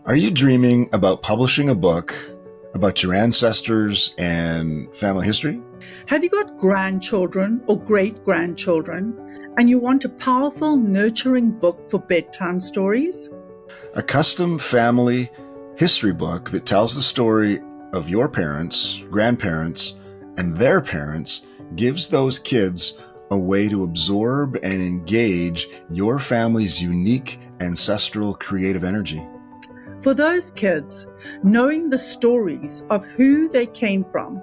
Are you dreaming about publishing a book about your ancestors and family history? Have you got grandchildren or great-grandchildren and you want a powerful, nurturing book for bedtime stories? A custom family history book that tells the story of your parents, grandparents, and their parents gives those kids a way to absorb and engage your family's unique ancestral creative energy. For those kids, knowing the stories of who they came from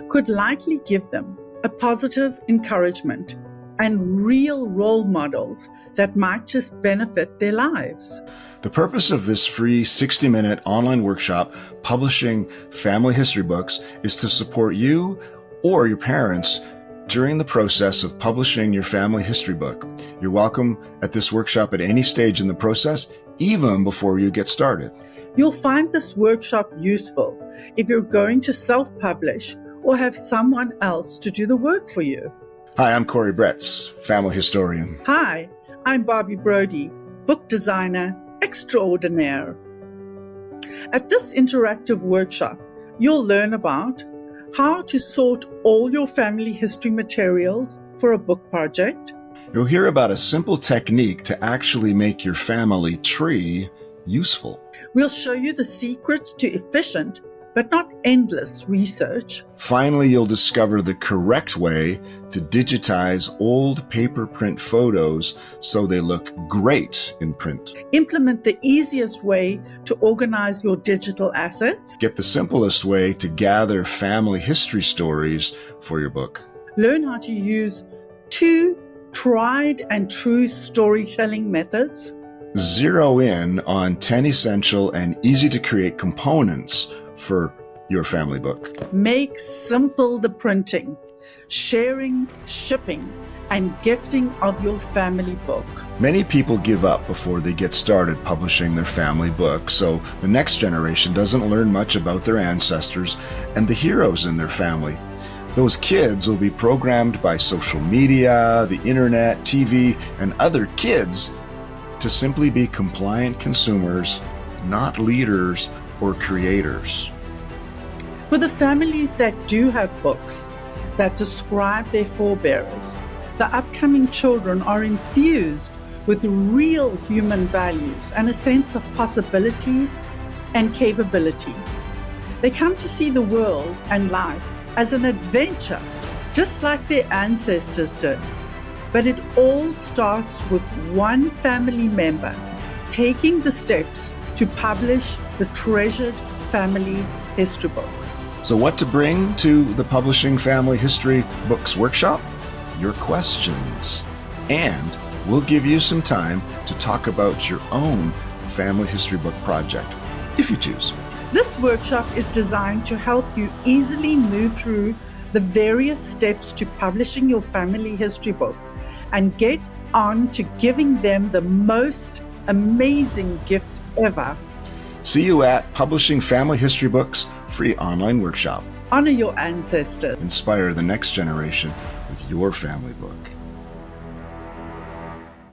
could likely give them a positive encouragement and real role models that might just benefit their lives. The purpose of this free 60-minute online workshop, Publishing Family History Books, is to support you or your parents during the process of publishing your family history book. You're welcome at this workshop at any stage in the process, even before you get started. You'll find this workshop useful if you're going to self-publish or have someone else to do the work for you. Hi, I'm Corey Bretz, family historian. Hi, I'm Bobby Brody, book designer extraordinaire. At this interactive workshop, you'll learn about how to sort all your family history materials for a book project. You'll hear about a simple technique to actually make your family tree useful. We'll show you the secret to efficient but not endless research. Finally, you'll discover the correct way to digitize old paper print photos so they look great in print. Implement the easiest way to organize your digital assets. Get the simplest way to gather family history stories for your book. Learn how to use 2 tried and true storytelling methods. Zero in on 10 essential and easy to create components for your family book. Make simple the printing, sharing, shipping, and gifting of your family book. Many people give up before they get started publishing their family book, so the next generation doesn't learn much about their ancestors and the heroes in their family. Those kids will be programmed by social media, the internet, TV, and other kids to simply be compliant consumers, not leaders or creators. For the families that do have books that describe their forebears, the upcoming children are infused with real human values and a sense of possibilities and capability. They come to see the world and life as an adventure, just like their ancestors did. But it all starts with one family member taking the steps to publish the treasured family history book. So what to bring to the Publishing Family History Books workshop? Your questions. And we'll give you some time to talk about your own family history book project, if you choose. This workshop is designed to help you easily move through the various steps to publishing your family history book and get on to giving them the most amazing gift ever. See you at Publishing Family History Books free online workshop. Honor your ancestors. Inspire the next generation with your family book.